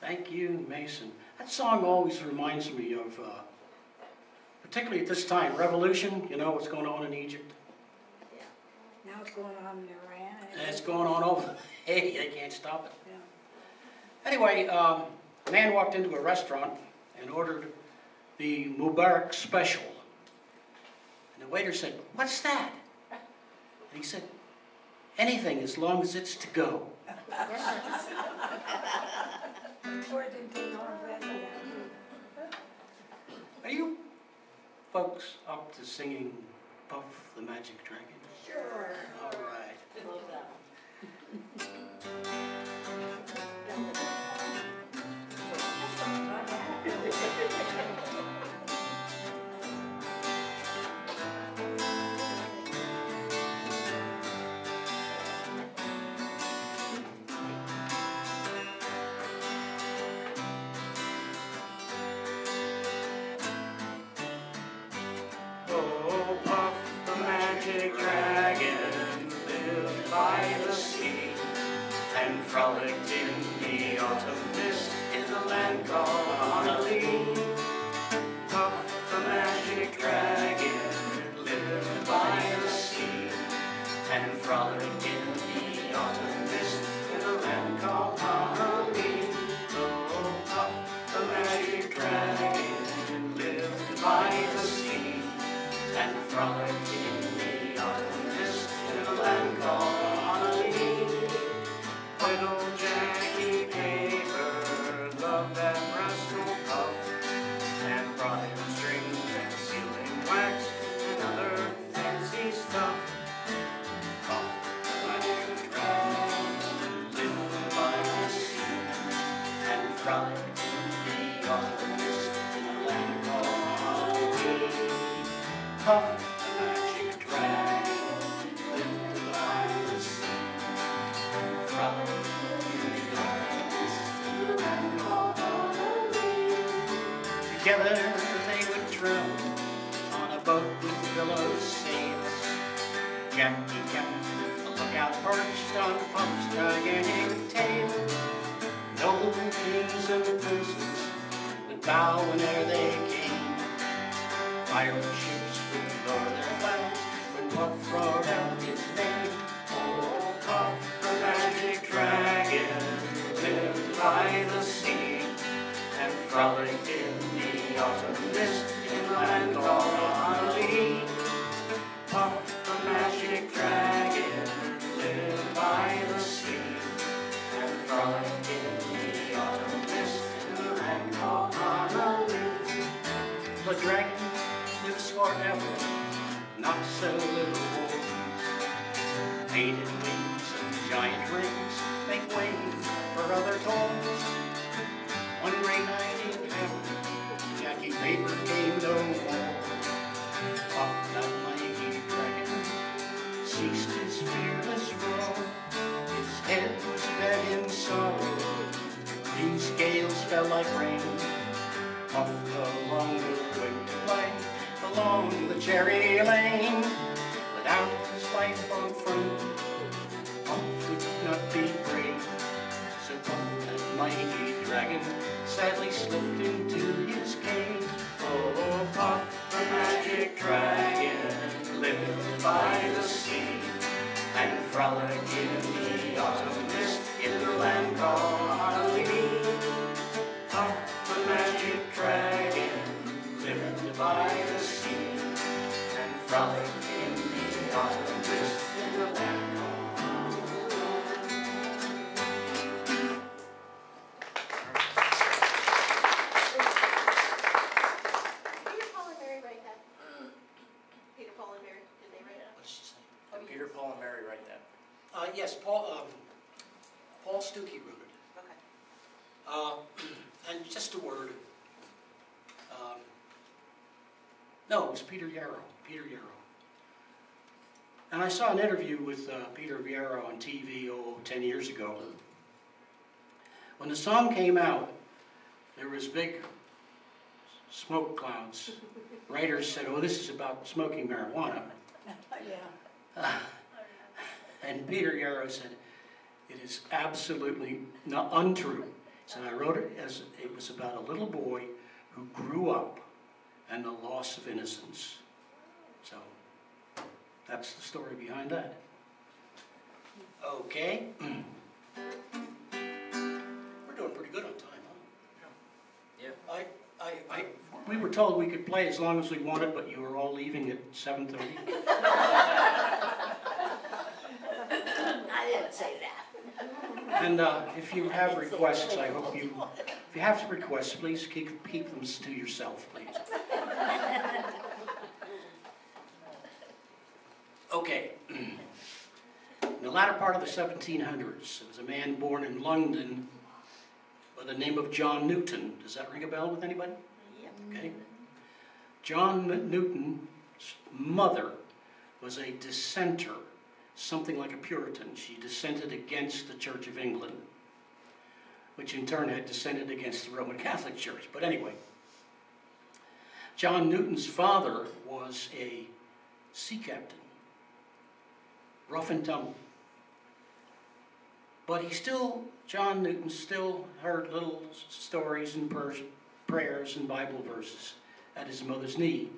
Thank you, Mason. That song always reminds me of, particularly at this time, revolution. You know what's going on in Egypt? Yeah. Now it's going on in Iran. And it's going on over. Hey, they can't stop it. Yeah. Anyway, a man walked into a restaurant and ordered the Mubarak special. And the waiter said, "What's that?" And he said, "Anything as long as it's to go." Are you folks up to singing Puff the Magic Dragon? Sure. All right. Love that Oh, Puff the Magic Dragon lived by the sea and frolicked in the autumn mist in the land called Honolulu. Puff the Magic Dragon lived by the sea and frolicked in the autumn mist in the land called Honolulu. Oh, Puff the Magic Dragon lived by the sea and frolicked in the autumn mist in a land called Honolulu. Little Jackie Paper loved that rascal Puff and brought him strings and sealing wax and other fancy stuff. Puff the Magic Dragon lived by the sea and frolicked in the autumn mist in a land called Honolulu. Puff the Magic Dragon lived by the sea and frolicked in the autumn mist in the land called Honolulu. Together they would travel on a boat with billows sails. Jackie kept a lookout perched on Puff's gigantic tail. Noble kings and princes would bow whenever they came. Pirate ships would lower their flags when Puff roared out his name. Oh, Puff the Magic Dragon lived by the sea and frolicked in the autumn mist in the land called Honolulu. Puff the Magic Dragon lived by the sea and frolicked in the autumn mist in the land called Honolulu. The dragon lives forever, not so little wolves. Painted wings and giant rings make way for other toys. One gray night in heaven, Jackie Paper came no more. Puff that mighty dragon ceased his fearless roar. His head was bent in sorrow, green scales fell like rain. Puff no longer went to play along the cherry lane. Without his lifelong friend, Puff could not be brave. So Puff, that mighty dragon, sadly slipped into his cave. Oh, Puff the Magic Dragon lived by the sea and frolicked in the autumn mist in the land called Honolulu. Puff the Magic Dragon lived by the sea and frolicked in the autumn mist in the land called Honolulu. Peter, Paul, and Mary write that. Peter, Paul, and Mary, did they write that? What did she say? Peter, Paul, and Mary write that. Yes, Paul Stuckey wrote it. Okay. And just a word. No, it was Peter Yarrow. Peter Yarrow. And I saw an interview with Peter Yarrow on TV 10 years ago. When the song came out, there was big smoke clouds. Writers said, "Oh, this is about smoking marijuana." Yeah. And Peter Yarrow said, "It is absolutely not untrue. So I wrote it as it was about a little boy who grew up and the loss of innocence. So that's the story behind that. Okay. We're doing pretty good on time, huh? Yeah. We were told we could play as long as we wanted, but you were all leaving at 7:30. I didn't say that. And if you have requests, I hope you, if you have requests, please keep them to yourself, please. Okay. In the latter part of the 1700s, there was a man born in London by the name of John Newton. Does that ring a bell with anybody? Yep. Okay. John Newton's mother was a dissenter, something like a Puritan. She dissented against the Church of England, which in turn had dissented against the Roman Catholic Church. But anyway, John Newton's father was a sea captain, rough and tumble. But John Newton still heard little stories and prayers and Bible verses at his mother's knee.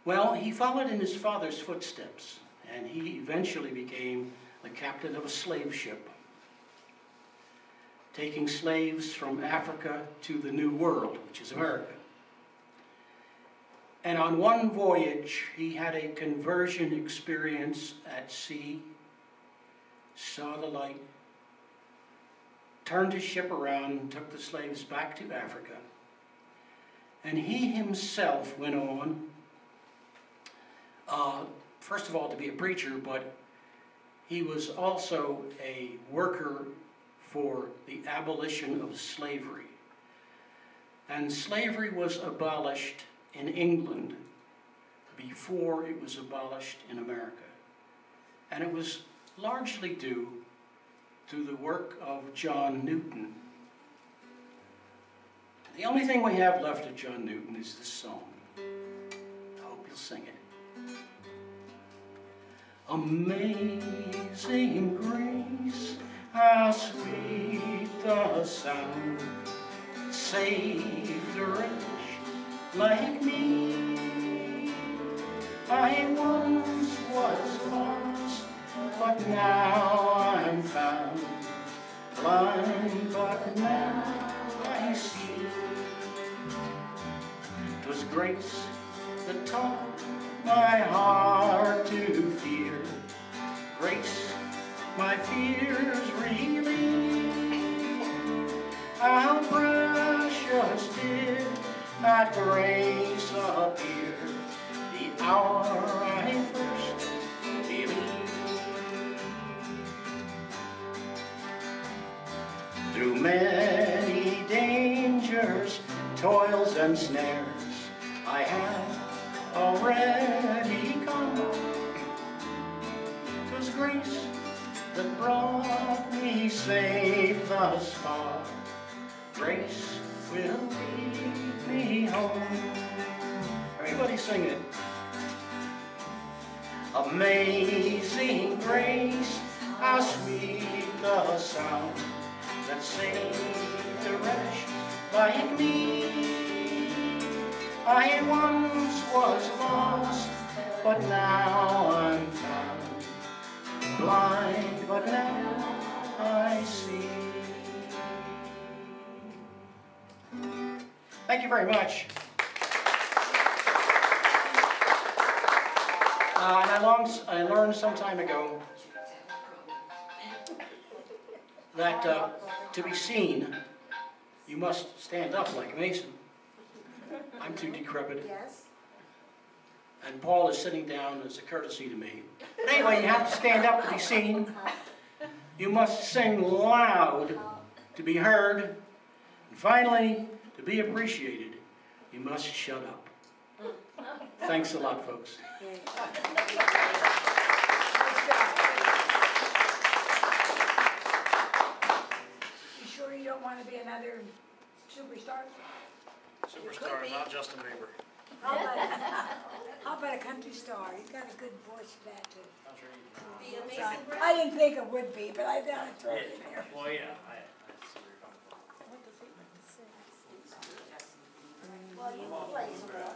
Well, he followed in his father's footsteps, and he eventually became the captain of a slave ship, taking slaves from Africa to the New World, which is America. And on one voyage, he had a conversion experience at sea, saw the light, turned his ship around, and took the slaves back to Africa. And he himself went on, first of all, to be a preacher, but he was also a worker for the abolition of slavery. And slavery was abolished in England before it was abolished in America. And it was largely due to the work of John Newton. The only thing we have left of John Newton is this song. I hope you'll sing it. Amazing grace, how sweet the sound, saved a wretch like me. I once was lost, but now I'm found, blind, but now I see. 'Twas grace that taught my heart to fear, grace my fears relieve. How precious did that grace appear the hour I first believed. Through many dangers, toils and snares, I have already come. 'Twas grace that brought me safe thus far, grace will lead me home. Everybody sing it. Amazing grace, how sweet the sound that saved a wretch like me. I once was lost, but now I'm found, blind, but now I see. Thank you very much. And I learned some time ago that to be seen, you must stand up like Mason. I'm too decrepit. Yes. And Paul is sitting down as a courtesy to me. But anyway, you have to stand up to be seen. You must sing loud to be heard. And finally, to be appreciated, you must shut up. Thanks a lot, folks. You sure you don't want to be another superstar? Superstar, not Justin Bieber. How about a country star? You've got a good voice for that too. I'm sure you can. The amazing I didn't think it would be, but I thought I'd throw it in there. Well, yeah, I see where you're coming from. Well, you can play some more.